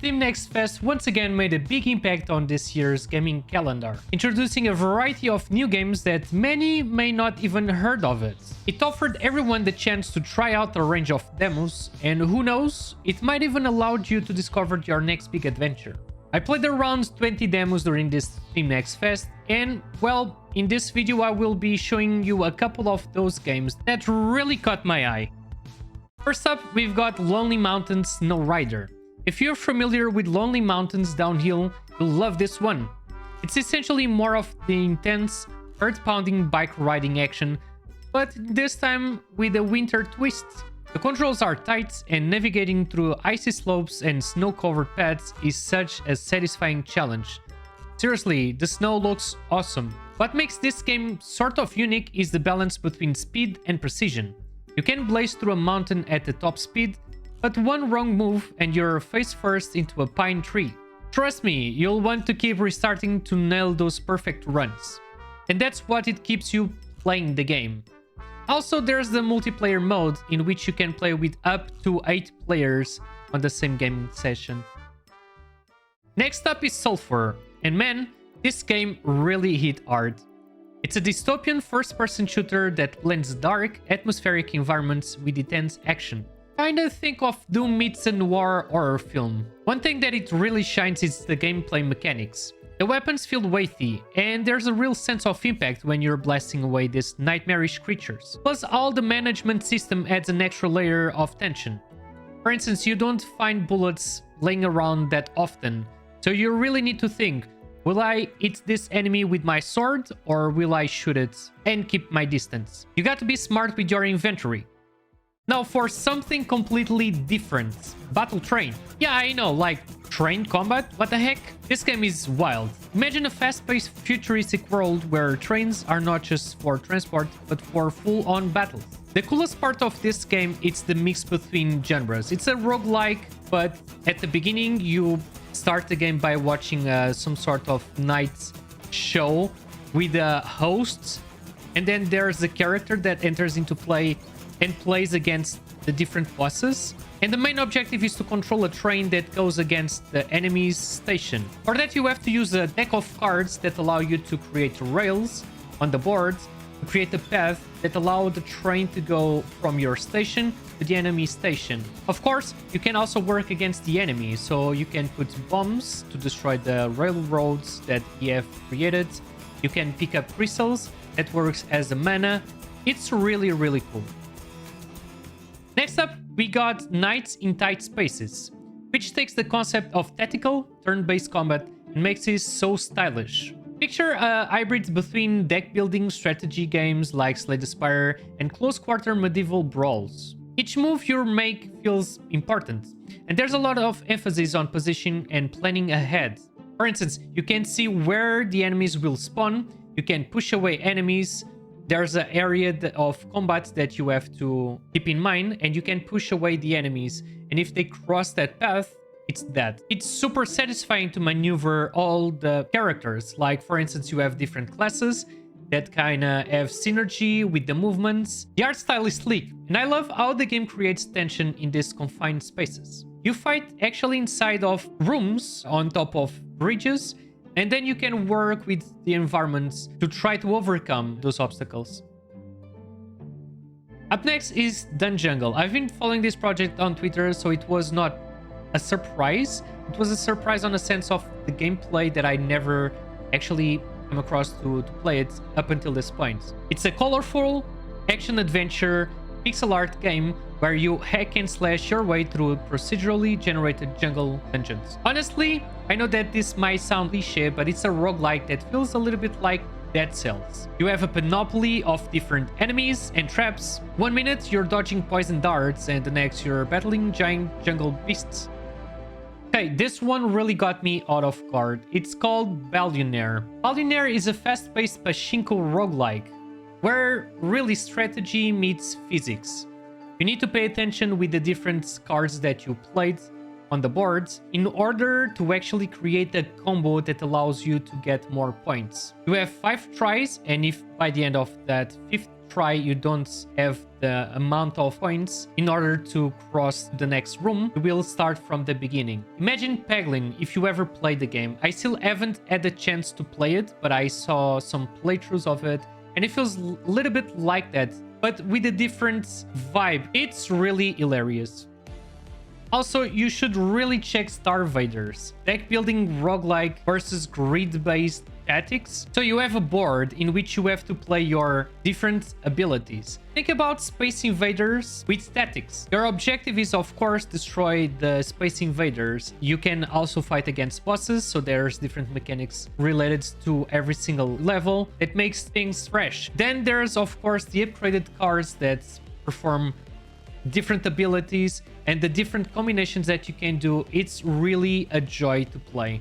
Steam Next Fest once again made a big impact on this year's gaming calendar, introducing a variety of new games that many may not even heard of it. It offered everyone the chance to try out a range of demos, and who knows, it might even allow you to discover your next big adventure. I played around 20 demos during this Steam Next Fest, and well, in this video I will be showing you a couple of those games that really caught my eye. First up, we've got Lonely Mountains Snow Rider. If you're familiar with Lonely Mountains Downhill, you'll love this one. It's essentially more of the intense, earth-pounding bike riding action, but this time with a winter twist. The controls are tight, and navigating through icy slopes and snow-covered paths is such a satisfying challenge. Seriously, the snow looks awesome. What makes this game sort of unique is the balance between speed and precision. You can blaze through a mountain at the top speed, but one wrong move and you're face first into a pine tree. Trust me, you'll want to keep restarting to nail those perfect runs. And that's what it keeps you playing the game. Also, there's the multiplayer mode in which you can play with up to 8 players on the same gaming session. Next up is Sulfur, and man, this game really hit hard. It's a dystopian first-person shooter that blends dark, atmospheric environments with intense action. Kinda think of Doom meets a noir horror film. One thing that it really shines is the gameplay mechanics. The weapons feel weighty, and there's a real sense of impact when you're blasting away these nightmarish creatures. Plus, all the management system adds an extra layer of tension. For instance, you don't find bullets laying around that often, so you really need to think, will I hit this enemy with my sword, or will I shoot it and keep my distance? You got to be smart with your inventory. Now for something completely different, Battle Train. Yeah, I know, like train combat? What the heck? This game is wild. Imagine a fast-paced futuristic world where trains are not just for transport, but for full-on battles. The coolest part of this game is the mix between genres. It's a roguelike, but at the beginning you start the game by watching some sort of night show with a host, and then there's a character that enters into play and plays against the different bosses. And the main objective is to control a train that goes against the enemy's station. For that, you have to use a deck of cards that allow you to create rails on the board, to create a path that allow the train to go from your station to the enemy station. Of course, you can also work against the enemy, so you can put bombs to destroy the railroads that you have created. You can pick up crystals that works as a mana. It's really, really cool. Next up, we got Knights in Tight Spaces, which takes the concept of tactical, turn-based combat and makes it so stylish. Picture a hybrid between deck-building strategy games like Slay the Spire and close-quarter medieval brawls. Each move you make feels important, and there's a lot of emphasis on position and planning ahead. For instance, you can see where the enemies will spawn, you can push away enemies. There's an area of combat that you have to keep in mind, and you can push away the enemies. And if they cross that path, it's dead. It's super satisfying to maneuver all the characters. Like, for instance, you have different classes that kind of have synergy with the movements. The art style is sleek, and I love how the game creates tension in these confined spaces. You fight actually inside of rooms on top of bridges, and then you can work with the environments to try to overcome those obstacles. Up next is Dunjungle. I've been following this project on Twitter, so it was not a surprise. It was a surprise on a sense of the gameplay that I never actually came across to play it up until this point. It's a colorful action-adventure pixel art game where you hack and slash your way through procedurally generated jungle dungeons. Honestly, I know that this might sound cliché, but it's a roguelike that feels a little bit like Dead Cells. You have a panoply of different enemies and traps. 1 minute you're dodging poison darts, and the next you're battling giant jungle beasts. Okay, this one really got me out of guard. It's called Ballionaire. Ballionaire is a fast-paced pachinko roguelike, where really strategy meets physics. You need to pay attention with the different cards that you played on the board in order to actually create a combo that allows you to get more points. You have 5 tries, and if by the end of that 5th try, you don't have the amount of points in order to cross the next room. You will start from the beginning. Imagine Peglin, if you ever played the game. I still haven't had the chance to play it, but I saw some playthroughs of it, and it feels a little bit like that, but with a different vibe. It's really hilarious. Also, you should really check StarVaders, deck building roguelike versus grid-based tactics. So you have a board in which you have to play your different abilities. Think about Space Invaders with tactics. Your objective is, of course, destroy the Space Invaders. You can also fight against bosses, so there's different mechanics related to every single level. It makes things fresh. Then there's, of course, the upgraded cards that perform different abilities and the different combinations that you can do. It's really a joy to play.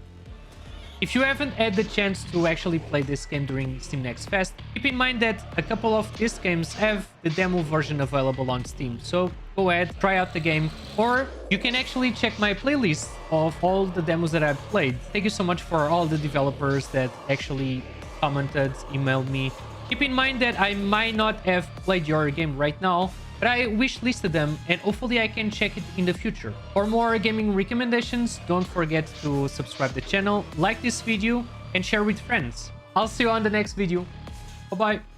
If you haven't had the chance to actually play this game during Steam Next Fest, keep in mind that a couple of these games have the demo version available on Steam, so go ahead, try out the game, or you can actually check my playlist of all the demos that I've played. Thank you so much for all the developers that actually commented, emailed me. Keep in mind that I might not have played your game right now, but I wishlisted them, and hopefully I can check it in the future. For more gaming recommendations, don't forget to subscribe to the channel, like this video, and share with friends. I'll see you on the next video. Bye-bye.